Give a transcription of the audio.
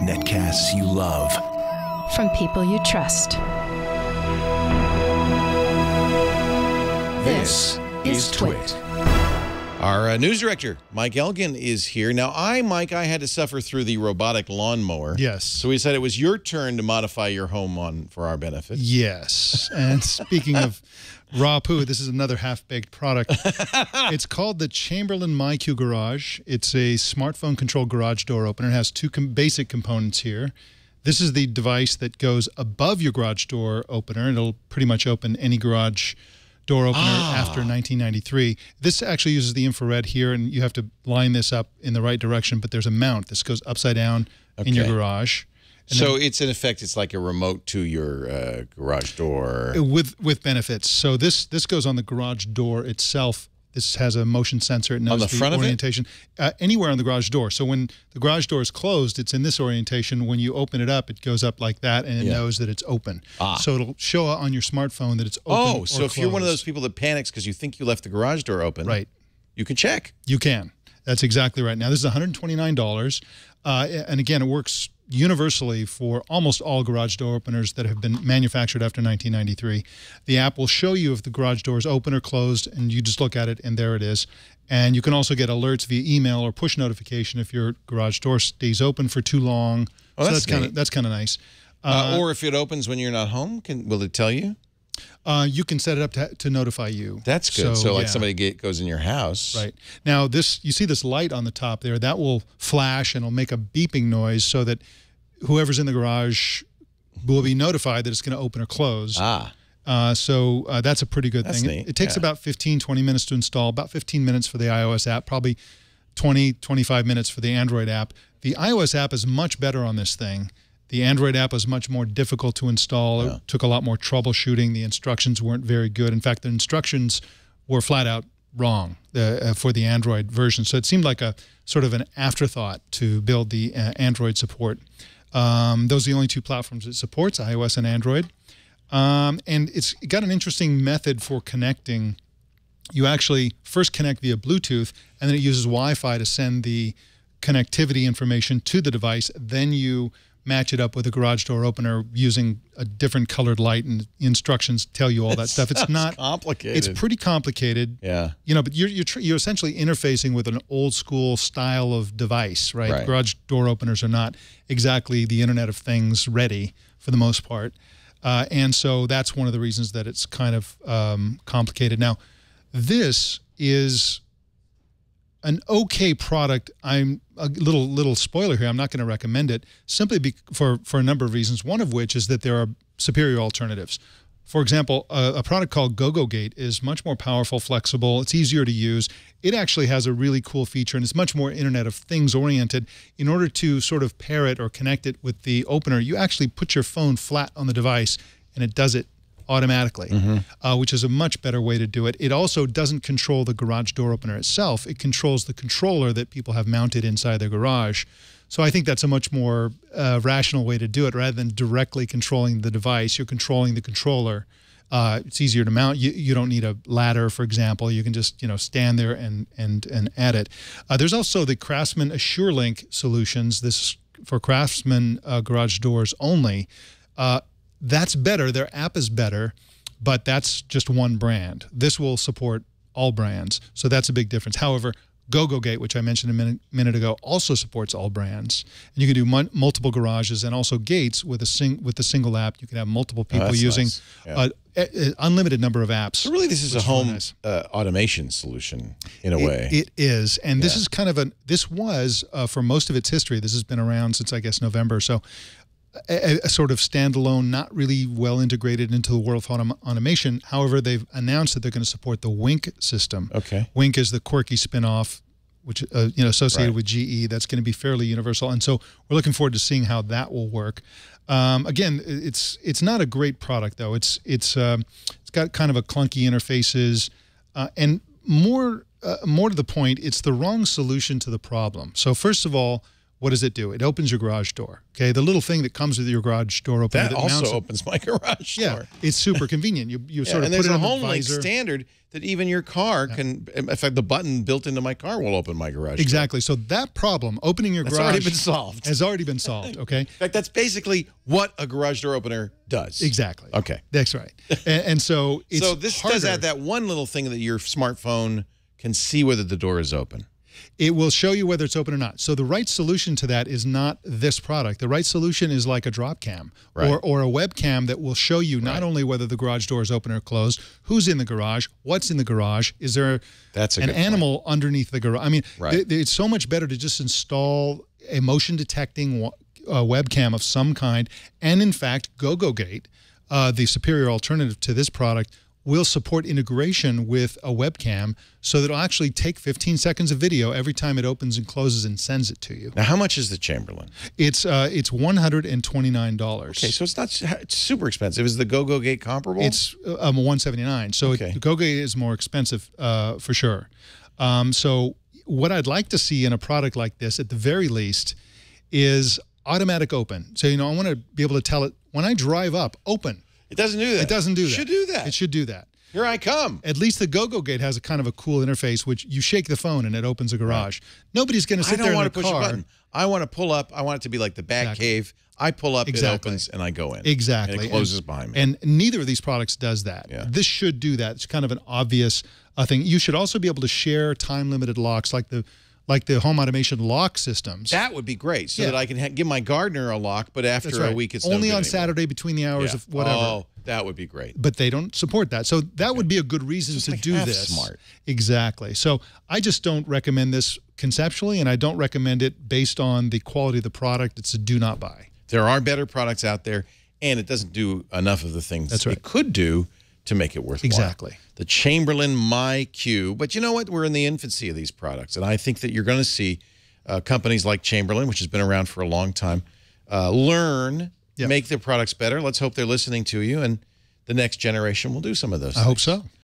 Netcasts you love. From people you trust. This is Twit. Our news director, Mike Elgan, is here. Now, Mike, I had to suffer through the robotic lawnmower. Yes. So we said it was your turn to modify your home for our benefit. Yes. And speaking of raw poo, this is another half-baked product. It's called the Chamberlain MyQ Garage. It's a smartphone-controlled garage door opener. It has two basic components here. This is the device that goes above your garage door opener. It'll pretty much open any garage door opener after 1993. This actually uses the infrared here, and you have to line this up in the right direction, but there's a mount. This goes upside down in your garage. And so it's, in effect, it's like a remote to your garage door. With benefits. So this goes on the garage door itself. This has a motion sensor. It knows on the front orientation. Of it? Anywhere on the garage door. So when the garage door is closed, it's in this orientation. When you open it up, it goes up like that, and it knows that it's open. So it'll show on your smartphone that it's open or so if closed. you're one of those people that panics because you think you left the garage door open, right, you can check. You can. That's exactly right. Now, this is $129. And again, it works universally for almost all garage door openers that have been manufactured after 1993. The app will show you if the garage door is open or closed, and you just look at it, and there it is. And you can also get alerts via email or push notification if your garage door stays open for too long. Oh, so that's kind of nice. Or if it opens when you're not home, will it tell you? You can set it up to notify you. That's good. So like somebody goes in your house. Right. Now, you see this light on the top there. That will flash and it'll make a beeping noise so that whoever's in the garage will be notified that it's going to open or close. So that's a pretty good thing. Neat. It takes about 15, 20 minutes to install, about 15 minutes for the iOS app, probably 20, 25 minutes for the Android app. The iOS app is much better on this thing. The Android app was much more difficult to install. It took a lot more troubleshooting. The instructions weren't very good. In fact, the instructions were flat out wrong for the Android version. So it seemed like a sort of an afterthought to build the Android support. Those are the only two platforms it supports, iOS and Android. And it's got an interesting method for connecting. You actually first connect via Bluetooth, and then it uses Wi-Fi to send the connectivity information to the device. Then you match it up with a garage door opener using a different colored light, and instructions tell you all that stuff. It's not complicated. It's pretty complicated. Yeah. You know, but you're essentially interfacing with an old school style of device, right? Garage door openers are not exactly the Internet of Things ready for the most part. And so that's one of the reasons that it's kind of complicated. Now, this is an okay product. I'm a little spoiler here. I'm not going to recommend it simply for a number of reasons. One of which is that there are superior alternatives. For example, a product called GoGoGate is much more powerful, flexible. It's easier to use. It actually has a really cool feature, and it's much more Internet of Things oriented. In order to sort of pair it or connect it with the opener, you actually put your phone flat on the device, and it does it automatically, which is a much better way to do it. It also doesn't control the garage door opener itself. It controls the controller that people have mounted inside their garage. So I think that's a much more rational way to do it. Rather than directly controlling the device, you're controlling the controller. It's easier to mount. You don't need a ladder, for example. You can just stand there and add it. There's also the Craftsman AssureLink solutions. This is for Craftsman garage doors only. That's better. Their app is better, but that's just one brand. This will support all brands, so that's a big difference. However, GoGoGate, which I mentioned a minute ago, also supports all brands. And you can do multiple garages and also gates with the single app. You can have multiple people using an unlimited number of apps. So really, this is a home automation solution in a way. It is, and this is kind of this was for most of its history. This has been around since I guess November. So. A sort of standalone, not really well integrated into the world of automation. However, they've announced that they're going to support the Wink system. Okay. Wink is the quirky spinoff, which associated with GE. That's going to be fairly universal, and so we're looking forward to seeing how that will work. Again, it's not a great product though. It's got kind of a clunky interfaces, and more to the point, it's the wrong solution to the problem. So first of all, what does it do? It opens your garage door. Okay, the little thing that comes with your garage door opener. That also opens my garage door. Yeah, it's super convenient. You sort of and put it on there's a the home link visor. standard that even your car can, in fact, the button built into my car will open my garage door. Exactly. So that problem, opening your garage, already been solved. Has already been solved. Okay. In fact, that's basically what a garage door opener does. Exactly. Okay. That's right. And so it's this harder. does add that one little thing that your smartphone can see whether the door is open. It will show you whether it's open or not. So the right solution to that is not this product. The right solution is like a drop cam or a webcam that will show you not only whether the garage door is open or closed, who's in the garage, what's in the garage, is there an animal underneath the garage. I mean, it's so much better to just install a motion detecting webcam of some kind. And in fact, GoGoGate, the superior alternative to this product, will support integration with a webcam so that it'll actually take 15 seconds of video every time it opens and closes and sends it to you. Now, how much is the Chamberlain? It's $129. Okay, so it's super expensive. Is the GoGoGate comparable? It's $179. So the GoGoGate is more expensive for sure. So what I'd like to see in a product like this, at the very least, is automatic open. So, I want to be able to tell it, when I drive up, open. It doesn't do that. It doesn't do that. It should do that. It should do that. Here I come. At least the GoGoGate has a kind of a cool interface, which you shake the phone and it opens a garage. Nobody's going to sit there in a push a button. I want to pull up. I want it to be like the Bat Cave. I pull up, it opens, and I go in. Exactly. And it closes behind me. And neither of these products does that. Yeah. This should do that. It's kind of an obvious thing. You should also be able to share time-limited locks like the home automation lock systems. That would be great, so that I can give my gardener a lock, but after a week it's only on Saturday between the hours of whatever. Oh, that would be great. But they don't support that. So that would be a good reason to do this. Smart. Exactly. So I just don't recommend this conceptually, and I don't recommend it based on the quality of the product. It's a do not buy. There are better products out there, and it doesn't do enough of the things it could do to make it worthwhile. Exactly. The Chamberlain MyQ. But you know what? We're in the infancy of these products, and I think that you're going to see companies like Chamberlain, which has been around for a long time, learn, make their products better. Let's hope they're listening to you, and the next generation will do some of those things. I hope so.